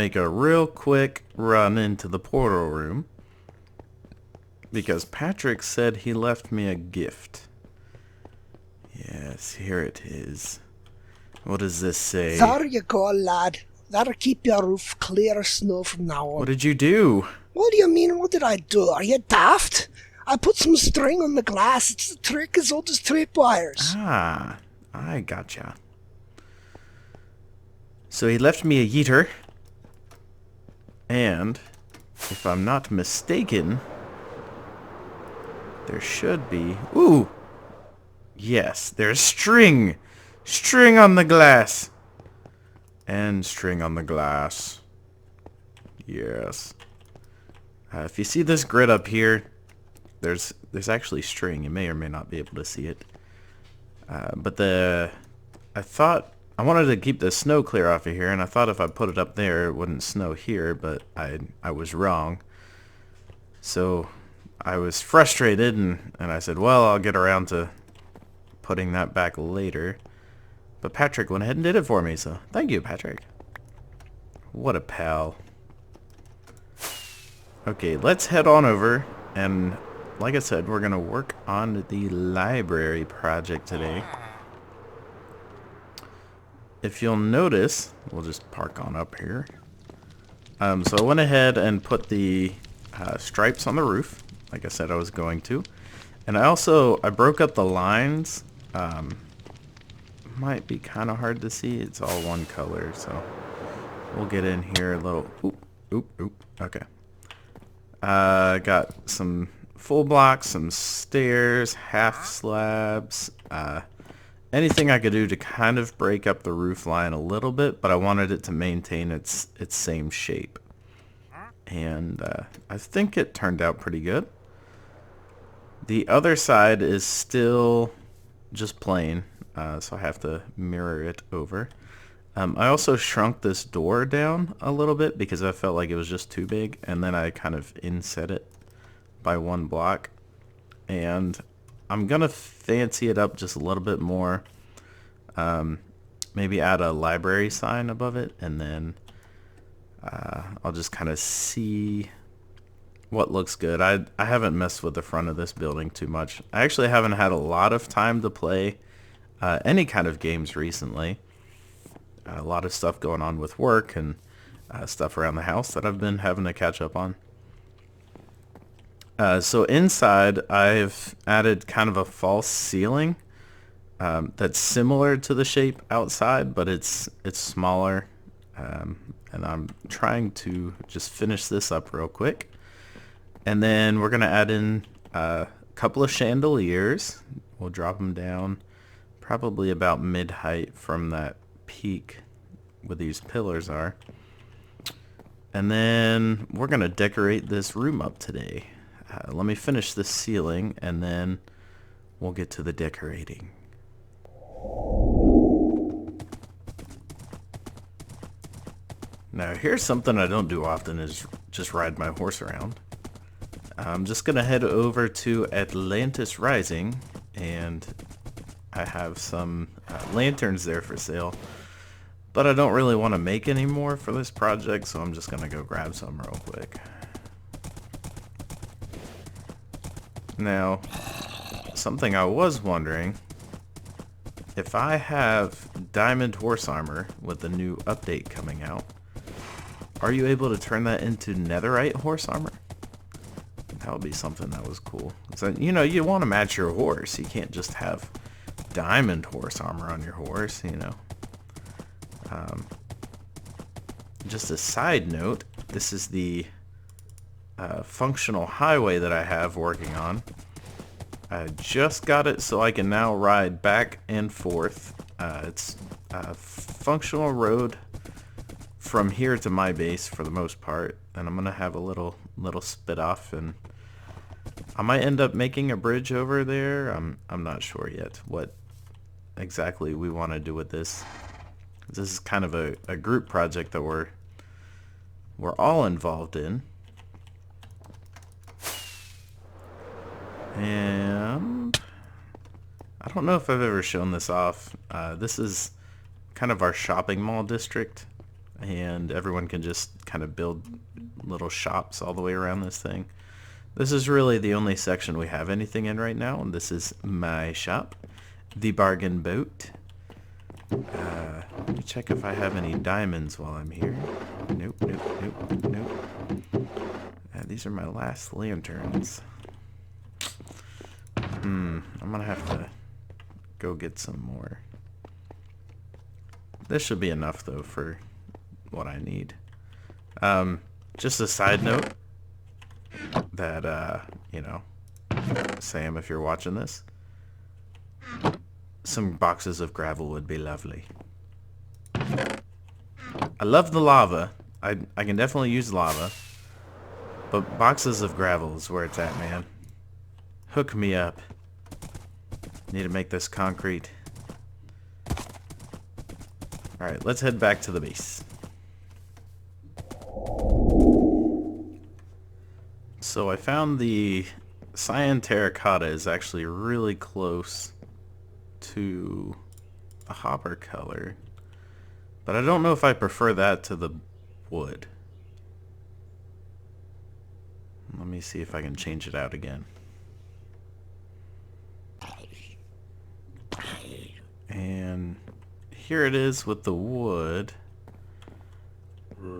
make a real quick run into the portal room because Patrick said he left me a gift. Yes, here it is. What does this say? There you go, lad. That'll keep your roof clear of snow from now on. What did you do? What do you mean, what did I do? Are you daft? I put some string on the glass. It's a trick as old as tripwires. Ah, I gotcha. So he left me a yeeter. And, if I'm not mistaken, there should be... Ooh! Yes, there's string! String on the glass! And string on the glass. Yes. If you see this grid up here, there's actually string. You may or may not be able to see it. But I thought I wanted to keep the snow clear off of here, and I thought if I put it up there, it wouldn't snow here, but I was wrong. So I was frustrated, and I said, well, I'll get around to putting that back later. But Patrick went ahead and did it for me, so thank you, Patrick. What a pal. Okay, let's head on over, and like I said, we're going to work on the library project today. If you'll notice, we'll just park on up here. So I went ahead and put the stripes on the roof, like I said I was going to. And I broke up the lines. Might be kind of hard to see. It's all one color, so we'll get in here a little. Oop. Okay. Got some full blocks, some stairs, half slabs, anything I could do to kind of break up the roof line a little bit, but I wanted it to maintain its same shape. And I think it turned out pretty good. The other side is still just plain, so I have to mirror it over. I also shrunk this door down a little bit because I felt like it was just too big, and then I kind of inset it by one block. And I'm gonna fancy it up just a little bit more. Maybe add a library sign above it, and then I'll just kind of see what looks good. I haven't messed with the front of this building too much. I actually haven't had a lot of time to play any kind of games recently. A lot of stuff going on with work and stuff around the house that I've been having to catch up on. So inside, I've added kind of a false ceiling that's similar to the shape outside, but it's smaller. And I'm trying to just finish this up real quick. And then we're going to add in a couple of chandeliers. We'll drop them down probably about mid-height from that peak where these pillars are. And then we're going to decorate this room up today. Let me finish this ceiling, and then we'll get to the decorating. Now, here's something I don't do often, is just ride my horse around. I'm just going to head over to Atlantis Rising, and I have some lanterns there for sale. But I don't really want to make any more for this project, so I'm just going to go grab some real quick. Now, something I was wondering, if I have diamond horse armor with the new update coming out, are you able to turn that into netherite horse armor? That would be something that was cool. So, you know, you want to match your horse. You can't just have diamond horse armor on your horse, you know. Just a side note, this is the functional highway that I have working on. I just got it so I can now ride back and forth. It's a functional road from here to my base for the most part, and I'm gonna have a little spit off, and I might end up making a bridge over there. I'm not sure yet what exactly we want to do with this. This is kind of a group project that we're all involved in. And I don't know if I've ever shown this off. This is kind of our shopping mall district. and everyone can just kind of build little shops all the way around this thing. This is really the only section we have anything in right now, and this is my shop, the bargain boat. Let me check if I have any diamonds while I'm here. Nope, nope, nope, nope. These are my last lanterns. I'm gonna have to go get some more. This should be enough though for what I need. Just a side note that, you know, Sam, if you're watching this, some boxes of gravel would be lovely. I love the lava. I can definitely use lava. But boxes of gravel is where it's at, man. Hook me up. Need to make this concrete. Alright, let's head back to the base. So I found the cyan terracotta is actually really close to the hopper color. But I don't know if I prefer that to the wood. Let me see if I can change it out again. And here it is with the wood.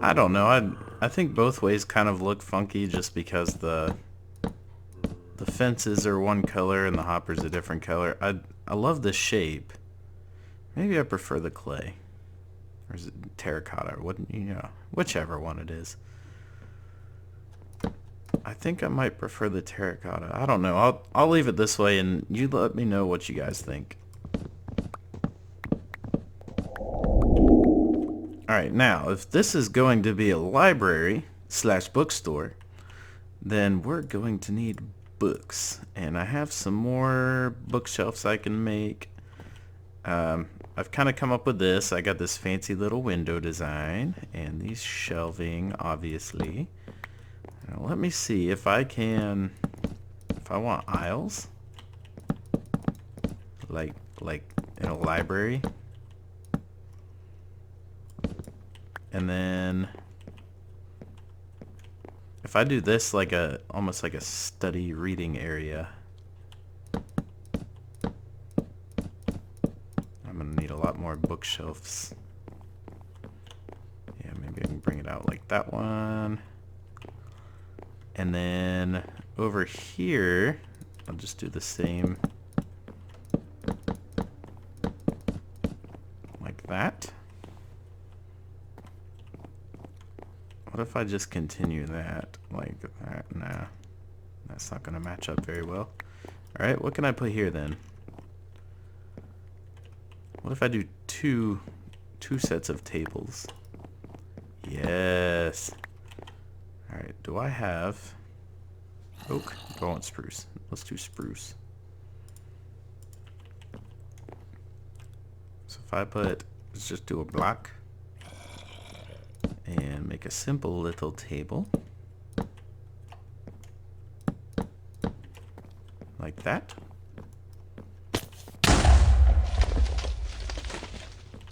I don't know. I think both ways kind of look funky just because the fences are one color and the hopper's a different color. I love the shape. Maybe I prefer the clay. Or is it terracotta? Or what, you know, whichever one it is. I think I might prefer the terracotta. I don't know. I'll leave it this way and you let me know what you guys think. Alright, now, if this is going to be a library / bookstore, then we're going to need books. And I have some more bookshelves I can make. I've kind of come up with this. I got this fancy little window design and these shelving, obviously. Now, let me see if I can, if I want aisles, like in a library. And then if I do this like almost like a study reading area, I'm gonna need a lot more bookshelves. Yeah, maybe I can bring it out like that one. And then over here, I'll just do the same like that. What if I just continue that like that? Nah, that's not gonna match up very well. Alright, what can I put here then? What if I do two sets of tables? Yes. Alright, do I have oak? I want spruce. Let's do spruce. So if I put, let's just do a block and make a simple little table like that.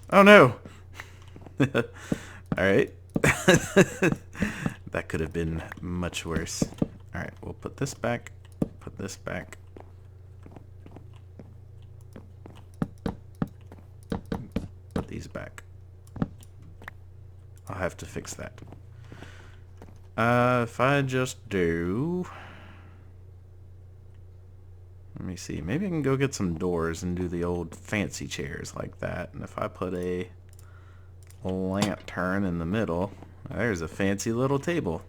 Oh no! Alright. That could have been much worse. Alright, we'll put this back, put this back. Put these back. I'll have to fix that. If I just do... Let me see. Maybe I can go get some doors and do the old fancy chairs like that. And if I put a lantern in the middle, there's a fancy little table.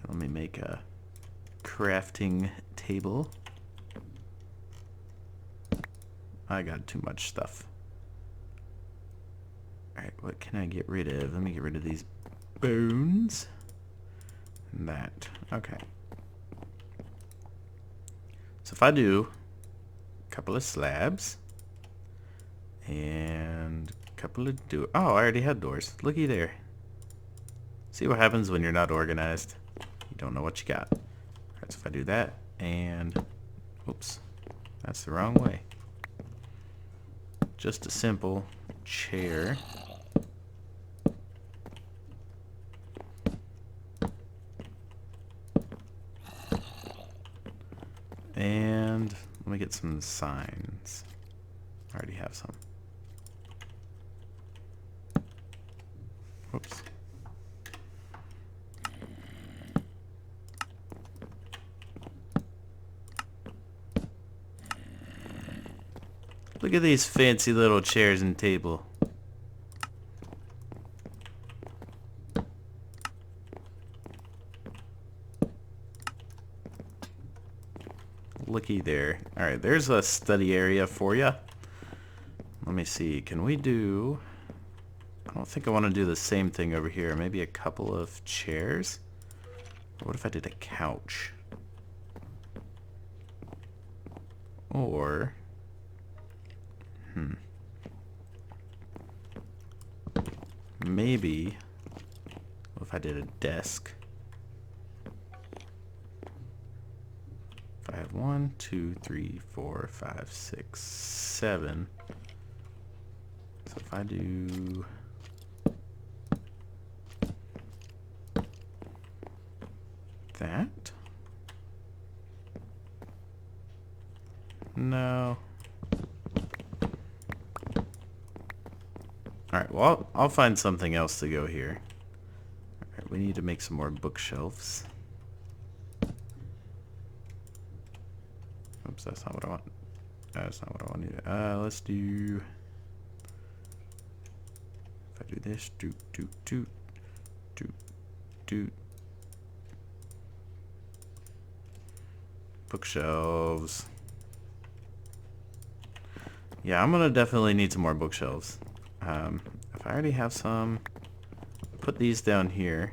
Let me make a crafting table. I got too much stuff. Alright, what can I get rid of? Let me get rid of these bones. And that. Okay. So if I do a couple of slabs and a couple of doors. Oh, I already had doors. Looky there. See what happens when you're not organized. You don't know what you got. Alright, so if I do that and... Oops. That's the wrong way. Just a simple chair. And let me get some signs. I already have some. Whoops. Look at these fancy little chairs and table. Looky there. Alright, there's a study area for you. Let me see. Can we do... I don't think I want to do the same thing over here. Maybe a couple of chairs? Or what if I did a couch? Or... maybe... what if I did a desk? If I have 1, 2, 3, 4, 5, 6, 7. So if I do... that? No. Alright, well, I'll find something else to go here. Alright, we need to make some more bookshelves. Oops, that's not what I want. That's not what I want to do. Let's do... if I do this, doot, doot, doot, doot, doot. Bookshelves. Yeah, I'm gonna definitely need some more bookshelves. If I already have some, put these down here.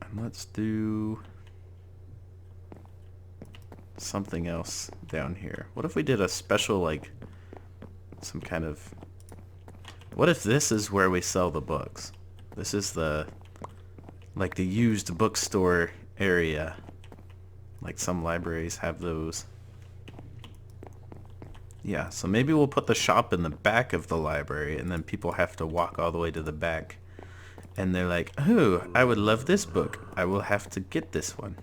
And let's do something else down here. What if we did a special, like, some kind of... what if this is where we sell the books? This is the, like, the used bookstore area. Like some libraries have those. Yeah, so maybe we'll put the shop in the back of the library, and then people have to walk all the way to the back. And they're like, oh, I would love this book. I will have to get this one.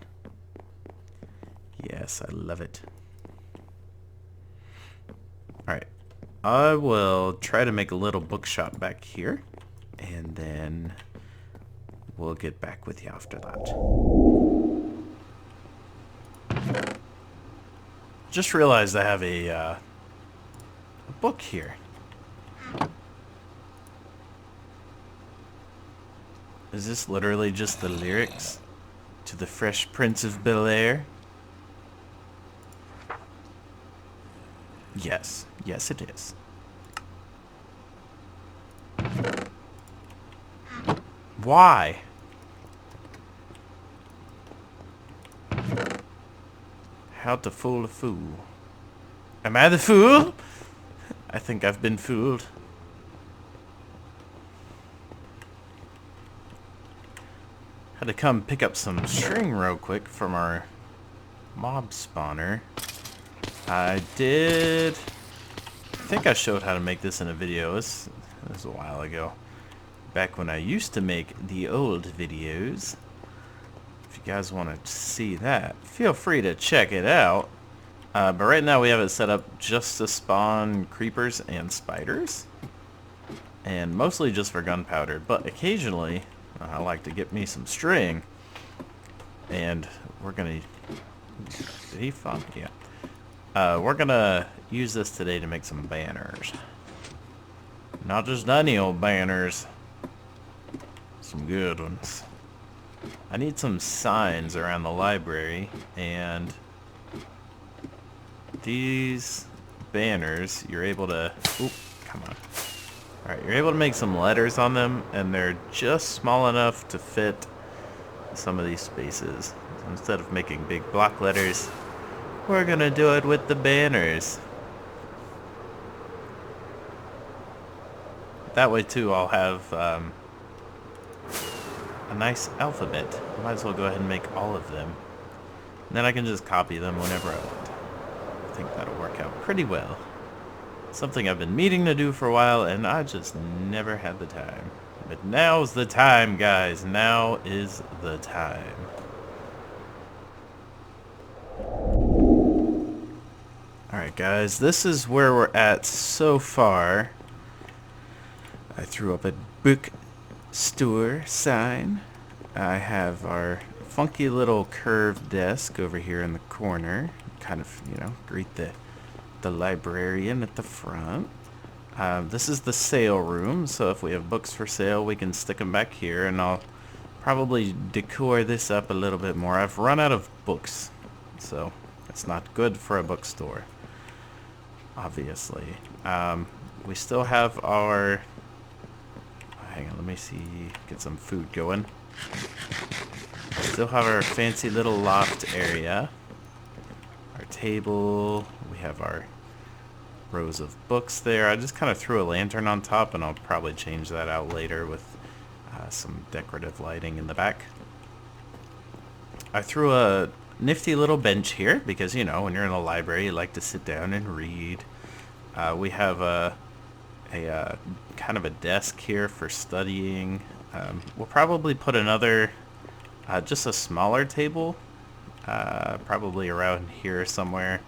Yes, I love it. Alright, I will try to make a little bookshop back here, and then we'll get back with you after that. Just realized I have a book here. Is this literally just the lyrics to the Fresh Prince of Bel-Air? Yes. Yes, it is. Why? How to fool a fool. Am I the fool? I think I've been fooled. Had to come pick up some string real quick from our mob spawner. I think I showed how to make this in a video. This was a while ago. Back when I used to make the old videos. If you guys want to see that, feel free to check it out. But right now we have it set up just to spawn creepers and spiders. And mostly just for gunpowder. But occasionally, I like to get me some string. And we're going to... did he fall? Yeah. We're going to use this today to make some banners. Not just any old banners. Some good ones. I need some signs around the library, and these banners, you're able to... oop, come on. Alright, you're able to make some letters on them, and they're just small enough to fit some of these spaces. So instead of making big block letters, we're gonna do it with the banners. That way too, I'll have a nice alphabet. Might as well go ahead and make all of them. And then I can just copy them whenever I want. I think that'll work out pretty well. Something I've been meaning to do for a while, and I just never had the time. But now's the time, guys. Now is the time. guys, this is where we're at so far. I threw up a bookstore sign. I have our funky little curved desk over here in the corner. Kind of, you know, greet the librarian at the front. This is the sale room, so if we have books for sale, we can stick them back here, and I'll probably decor this up a little bit more. I've run out of books, so it's not good for a bookstore, obviously. We still have our... hang on, let me see, get some food going. Still have our fancy little loft area. Our table, we have our rows of books there. I just kind of threw a lantern on top, and I'll probably change that out later with some decorative lighting in the back. I threw a nifty little bench here because, you know, when you're in a library, you like to sit down and read. We have a kind of a desk here for studying. We'll probably put another, just a smaller table, probably around here somewhere.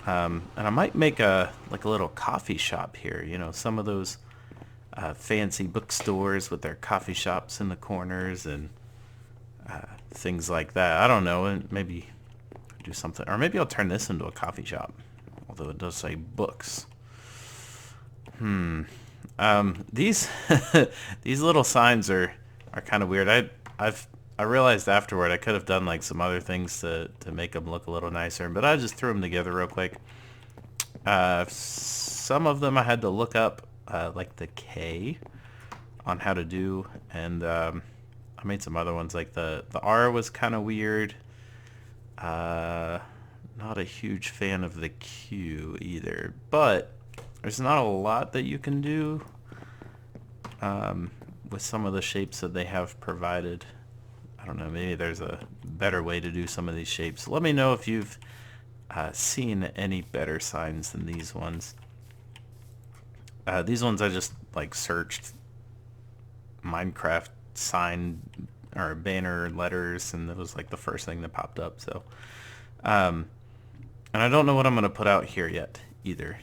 And I might make a little coffee shop here. You know, some of those fancy bookstores with their coffee shops in the corners and things like that. I don't know, and maybe do something, or maybe I'll turn this into a coffee shop. Although it does say books. These these little signs are kind of weird. I realized afterward I could have done like some other things to make them look a little nicer, but I just threw them together real quick. Some of them I had to look up like the K on how to do, and I made some other ones like the R was kind of weird. Not a huge fan of the Q either, but there's not a lot that you can do with some of the shapes that they have provided. I don't know, maybe there's a better way to do some of these shapes. Let me know if you've seen any better signs than these ones. These ones I just like searched Minecraft sign or banner letters, and it was like the first thing that popped up. So, and I don't know what I'm going to put out here yet either.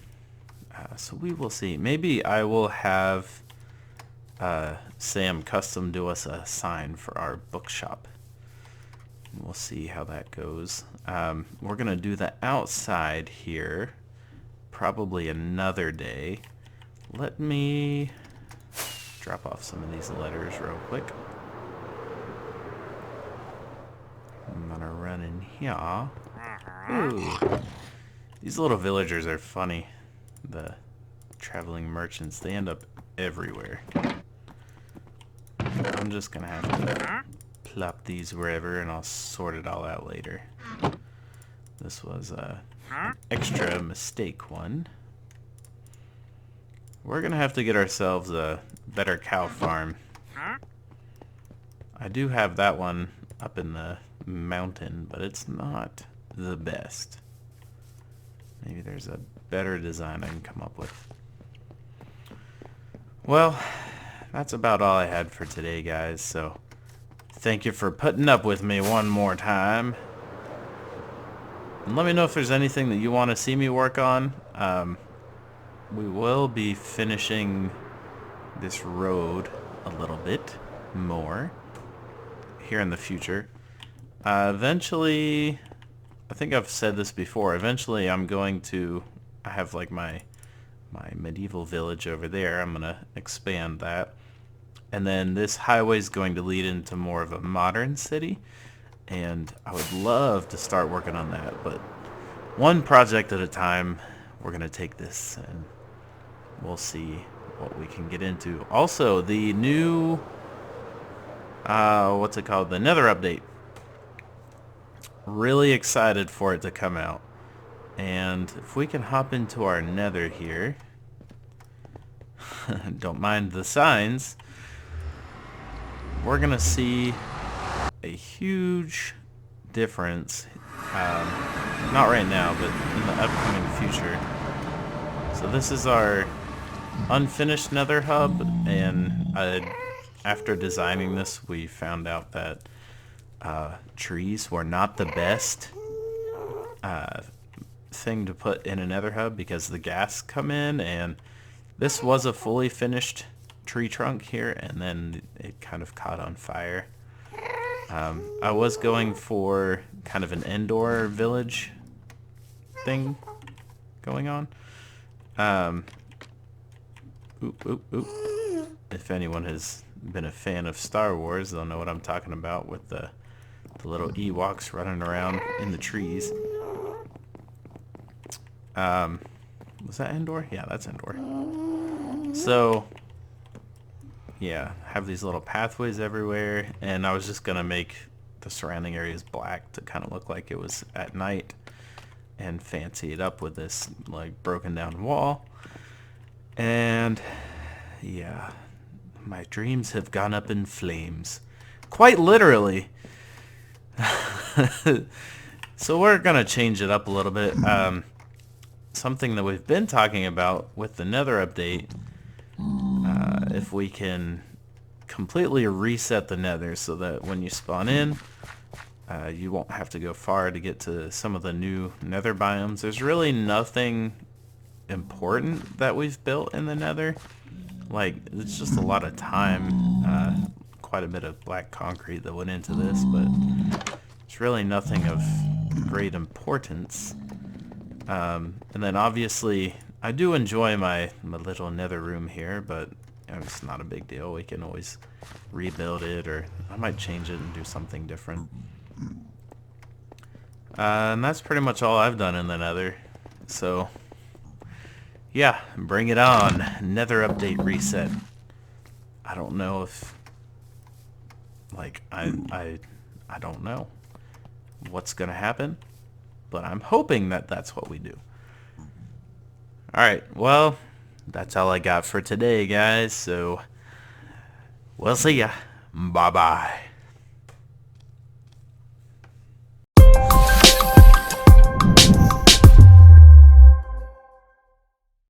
So we will see. Maybe I will have Sam custom do us a sign for our bookshop. We'll see how that goes. We're going to do the outside here probably another day. Let me drop off some of these letters real quick. I'm going to run in here. Ooh. These little villagers are funny. The traveling merchants, they end up everywhere. I'm just gonna have to plop these wherever, and I'll sort it all out later. This was an extra mistake one. We're gonna have to get ourselves a better cow farm. I do have that one up in the mountain, but it's not the best. Maybe there's a better design I can come up with. Well, that's about all I had for today, guys, so thank you for putting up with me one more time. And let me know if there's anything that you want to see me work on. We will be finishing this road a little bit more here in the future. Eventually, I think I've said this before, eventually I'm going to, I have like my medieval village over there. I'm going to expand that. And then this highway is going to lead into more of a modern city. And I would love to start working on that. But one project at a time, we're going to take this and we'll see what we can get into. Also, the new, what's it called? The Nether update. Really excited for it to come out. And if we can hop into our Nether here, don't mind the signs, we're gonna see a huge difference, not right now, but in the upcoming future. So this is our unfinished Nether hub, and after designing this, we found out that trees were not the best thing to put in a nether hub because the gas come in, and this was a fully finished tree trunk here, and then it kind of caught on fire. I was going for kind of an indoor village thing going on. Oop, oop, oop. If anyone has been a fan of Star Wars, they'll know what I'm talking about with the little Ewoks running around in the trees. Was that indoor? Yeah, that's indoor. So, yeah, have these little pathways everywhere, and I was just gonna make the surrounding areas black to kind of look like it was at night, and fancy it up with this like broken down wall. And yeah, my dreams have gone up in flames, quite literally. So we're gonna change it up a little bit. Something that we've been talking about with the Nether update, if we can completely reset the Nether so that when you spawn in, you won't have to go far to get to some of the new Nether biomes. There's really nothing important that we've built in the Nether. Like, it's just a lot of time, quite a bit of black concrete that went into this, but it's really nothing of great importance. And then obviously I do enjoy my little nether room here, but it's not a big deal. We can always rebuild it, or I might change it and do something different. And that's pretty much all I've done in the nether. So yeah, bring it on. Nether update reset. I don't know if, like, I don't know what's gonna happen, but I'm hoping that that's what we do. Alright, well, that's all I got for today, guys, so we'll see ya. Bye-bye.